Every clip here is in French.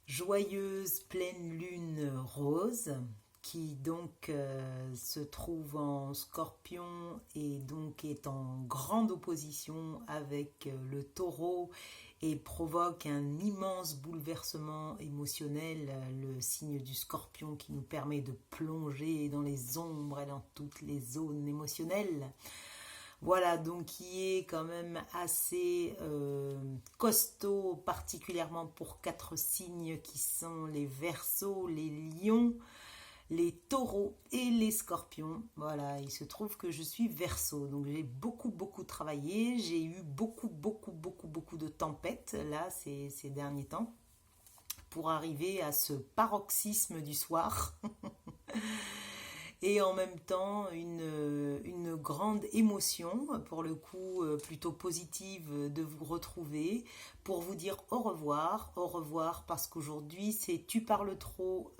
joyeuse pleine lune rose qui donc se trouve en Scorpion et donc est en grande opposition avec le Taureau et provoque un immense bouleversement émotionnel, le signe du Scorpion qui nous permet de plonger dans les ombres et dans toutes les zones émotionnelles. Voilà, donc qui est quand même assez costaud, particulièrement pour quatre signes qui sont les Verseaux, les Lions, les Taureaux et les Scorpions. Voilà, il se trouve que je suis Verseau, donc j'ai beaucoup travaillé, j'ai eu beaucoup de tempêtes là ces derniers temps pour arriver à ce paroxysme du soir. Et en même temps une grande émotion, pour le coup plutôt positive, de vous retrouver pour vous dire au revoir parce qu'aujourd'hui c'est Tu parles trop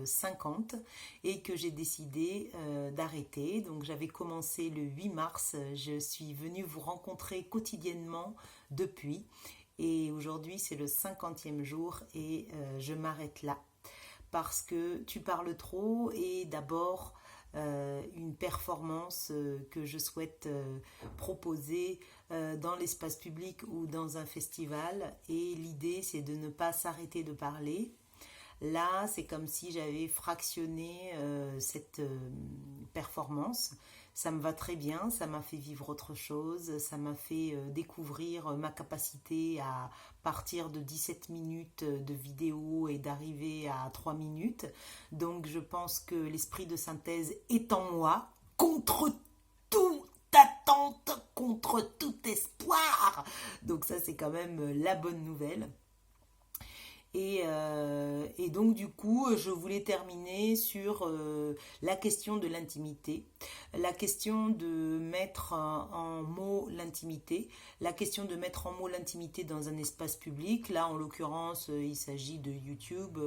50 et que j'ai décidé d'arrêter. Donc j'avais commencé le 8 mars, je suis venue vous rencontrer quotidiennement depuis et aujourd'hui c'est le 50e jour et je m'arrête là parce que Tu parles trop est d'abord une performance que je souhaite proposer dans l'espace public ou dans un festival. Et l'idée, c'est de ne pas s'arrêter de parler. Là, c'est comme si j'avais fractionné cette performance. Ça me va très bien, ça m'a fait vivre autre chose, ça m'a fait découvrir ma capacité à partir de 17 minutes de vidéo et d'arriver à 3 minutes. Donc je pense que l'esprit de synthèse est en moi, contre toute attente, contre tout espoir. Donc ça c'est quand même la bonne nouvelle. Et donc du coup, je voulais terminer sur la question de l'intimité, la question de mettre en mots l'intimité, la question de mettre en mots l'intimité dans un espace public. Là, en l'occurrence, il s'agit de YouTube,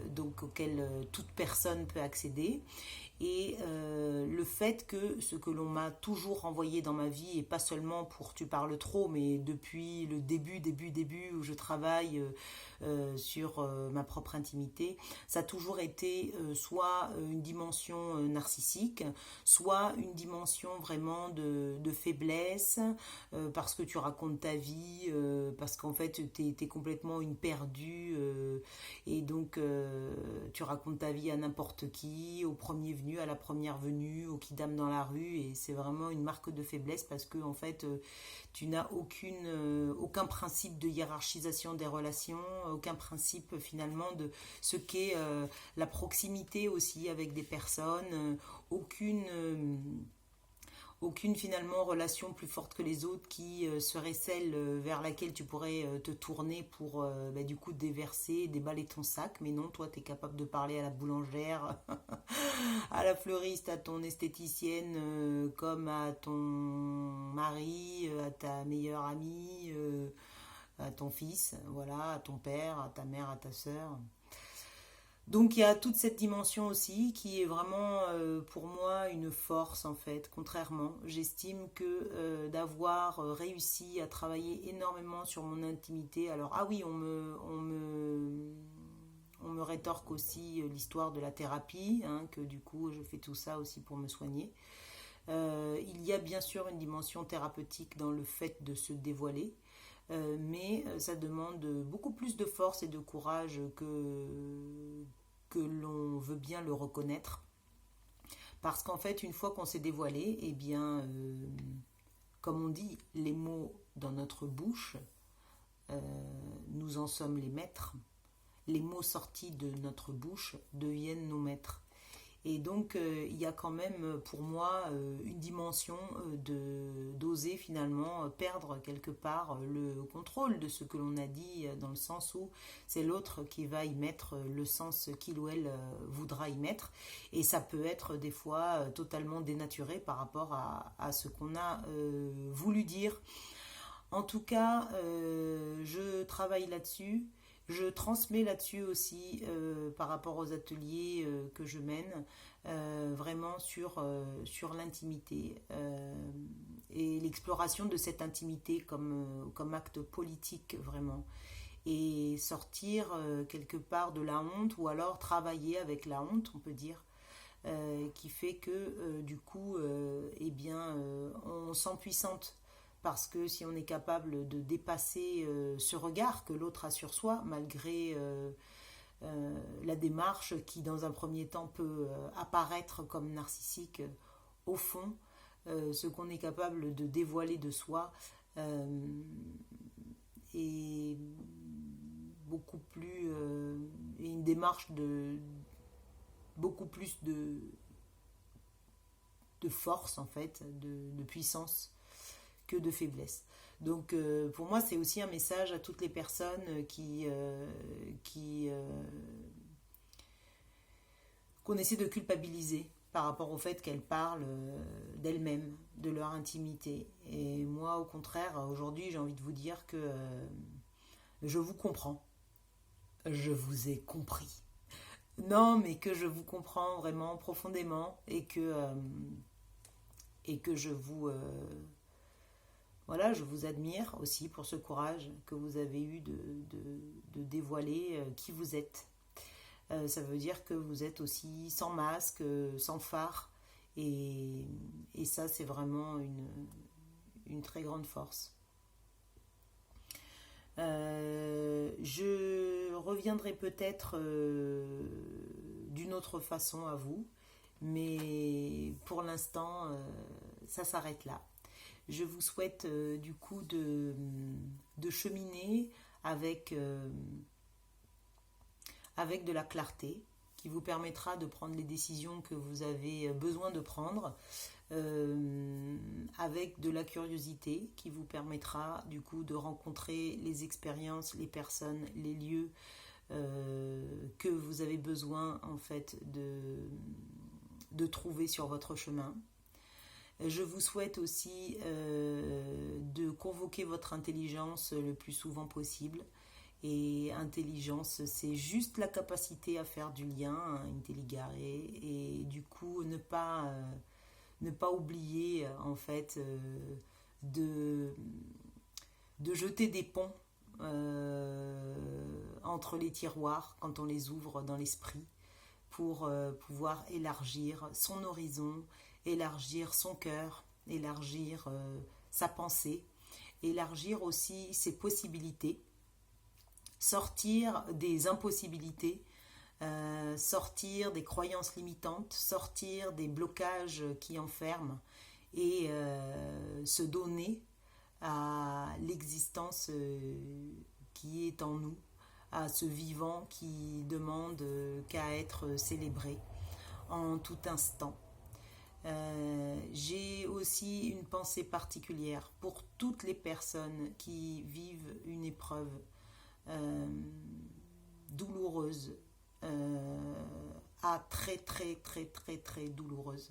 donc auquel toute personne peut accéder. Et le fait que ce que l'on m'a toujours renvoyé dans ma vie, et pas seulement pour Tu parles trop, mais depuis le début où je travaille sur ma propre intimité, ça a toujours été soit une dimension narcissique, soit une dimension vraiment de faiblesse, parce que tu racontes ta vie, parce qu'en fait t'es complètement une perdue, et donc tu racontes ta vie à n'importe qui, au premier venu, à la première venue, au kidam dans la rue, et c'est vraiment une marque de faiblesse parce que en fait tu n'as aucun principe de hiérarchisation des relations, aucun principe finalement de ce qu'est la proximité aussi avec des personnes, aucune finalement relation plus forte que les autres qui serait celle vers laquelle tu pourrais te tourner pour du coup déverser, déballer ton sac. Mais non, toi tu es capable de parler à la boulangère, à la fleuriste, à ton esthéticienne, comme à ton mari, à ta meilleure amie, à ton fils, voilà, à ton père, à ta mère, à ta sœur. Donc il y a toute cette dimension aussi qui est vraiment pour moi une force en fait. Contrairement, j'estime que d'avoir réussi à travailler énormément sur mon intimité. Alors ah oui, on me rétorque aussi l'histoire de la thérapie, hein, que du coup je fais tout ça aussi pour me soigner. Il y a bien sûr une dimension thérapeutique dans le fait de se dévoiler, mais ça demande beaucoup plus de force et de courage que l'on veut bien le reconnaître. Parce qu'en fait, une fois qu'on s'est dévoilé, eh bien, comme on dit, les mots dans notre bouche, nous en sommes les maîtres. Les mots sortis de notre bouche deviennent nos maîtres. Et donc, il y a quand même pour moi une dimension d'oser finalement perdre quelque part le contrôle de ce que l'on a dit, dans le sens où c'est l'autre qui va y mettre le sens qu'il ou elle voudra y mettre. Et ça peut être des fois totalement dénaturé par rapport à ce qu'on a voulu dire. En tout cas, je travaille là-dessus. Je transmets là-dessus aussi par rapport aux ateliers que je mène, vraiment sur l'intimité et l'exploration de cette intimité comme acte politique vraiment. et sortir quelque part de la honte, ou alors travailler avec la honte, on peut dire, qui fait que du coup, eh bien, on s'empuissante. Parce que si on est capable de dépasser ce regard que l'autre a sur soi, malgré la démarche qui, dans un premier temps, peut apparaître comme narcissique, au fond, ce qu'on est capable de dévoiler de soi est beaucoup plus... et une démarche de beaucoup plus de force, en fait, de puissance que de faiblesse. Donc pour moi, c'est aussi un message à toutes les personnes qu'on essaie de culpabiliser par rapport au fait qu'elles parlent d'elles-mêmes, de leur intimité. Et moi, au contraire, aujourd'hui, j'ai envie de vous dire que je vous comprends. Je vous ai compris. Non, mais que je vous comprends vraiment profondément et que je vous... voilà, je vous admire aussi pour ce courage que vous avez eu de dévoiler qui vous êtes. Ça veut dire que vous êtes aussi sans masque, sans phare. Et ça, c'est vraiment une très grande force. Je reviendrai peut-être d'une autre façon à vous, mais pour l'instant, ça s'arrête là. Je vous souhaite du coup de cheminer avec de la clarté qui vous permettra de prendre les décisions que vous avez besoin de prendre, avec de la curiosité qui vous permettra du coup de rencontrer les expériences, les personnes, les lieux que vous avez besoin en fait de trouver sur votre chemin. Je vous souhaite aussi de convoquer votre intelligence le plus souvent possible. Et intelligence, c'est juste la capacité à faire du lien, intelligare, et du coup ne pas oublier en fait de jeter des ponts entre les tiroirs quand on les ouvre dans l'esprit pour pouvoir élargir son horizon, élargir son cœur, élargir sa pensée, élargir aussi ses possibilités, sortir des impossibilités, sortir des croyances limitantes, sortir des blocages qui enferment et se donner à l'existence qui est en nous, à ce vivant qui demande qu'à être célébré en tout instant. J'ai aussi une pensée particulière pour toutes les personnes qui vivent une épreuve douloureuse, très très très très très douloureuse.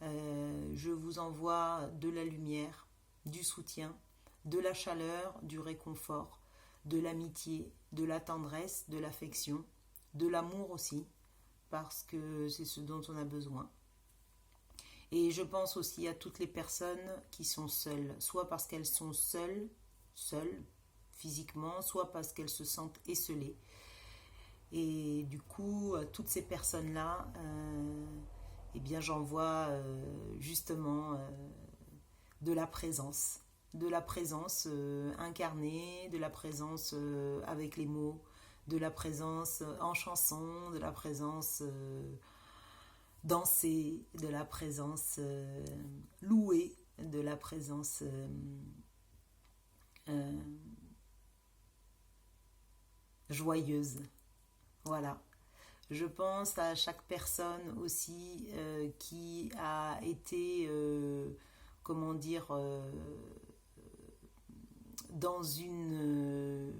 Je vous envoie de la lumière, du soutien, de la chaleur, du réconfort, de l'amitié, de la tendresse, de l'affection, de l'amour aussi, parce que c'est ce dont on a besoin. Et je pense aussi à toutes les personnes qui sont seules, soit parce qu'elles sont seules physiquement, soit parce qu'elles se sentent esseulées. Et du coup, à toutes ces personnes-là, eh bien, j'envoie justement de la présence incarnée, de la présence avec les mots, de la présence en chanson, de la présence dansée, de la présence louée, de la présence joyeuse. Voilà. Je pense à chaque personne aussi qui a été, comment dire, dans une,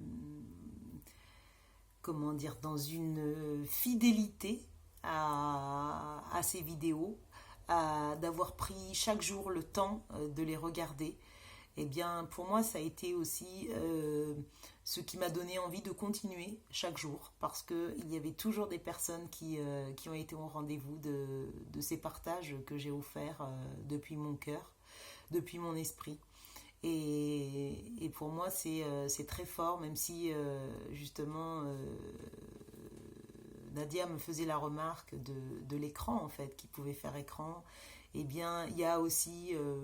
dans une fidélité à ces vidéos, d'avoir pris chaque jour le temps de les regarder. Eh bien, pour moi, ça a été aussi ce qui m'a donné envie de continuer chaque jour, parce qu'il y avait toujours des personnes qui ont été au rendez-vous de ces partages que j'ai offerts depuis mon cœur, depuis mon esprit. Et pour moi, c'est très fort, même si justement Nadia me faisait la remarque de l'écran, en fait, qui pouvait faire écran. Eh bien, il y a aussi euh,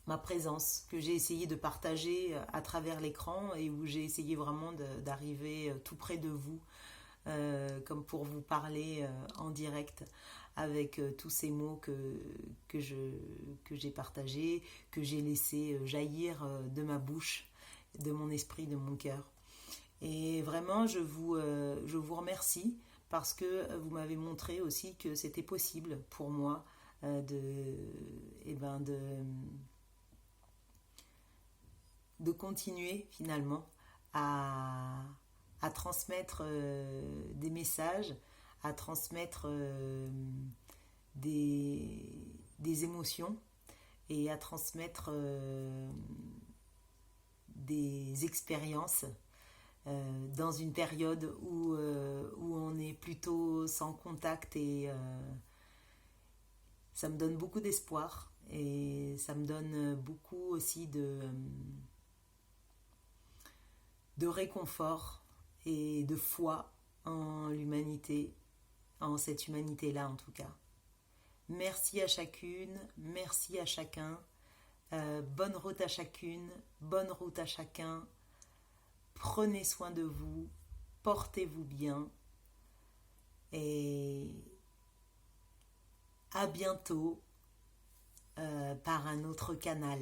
ma présence que j'ai essayé de partager à travers l'écran et où j'ai essayé vraiment d'arriver tout près de vous, comme pour vous parler en direct avec tous ces mots que, je, que j'ai partagés, que j'ai laissé jaillir de ma bouche, de mon esprit, de mon cœur. Et vraiment, je vous remercie parce que vous m'avez montré aussi que c'était possible pour moi eh ben de continuer finalement à, à transmettre des messages, à transmettre des, des émotions et à transmettre des expériences dans une période où on est plutôt sans contact et ça me donne beaucoup d'espoir et ça me donne beaucoup aussi de réconfort et de foi en l'humanité, en cette humanité-là en tout cas. Merci à chacune, merci à chacun, bonne route à chacune, bonne route à chacun, prenez soin de vous, portez-vous bien et à bientôt par un autre canal.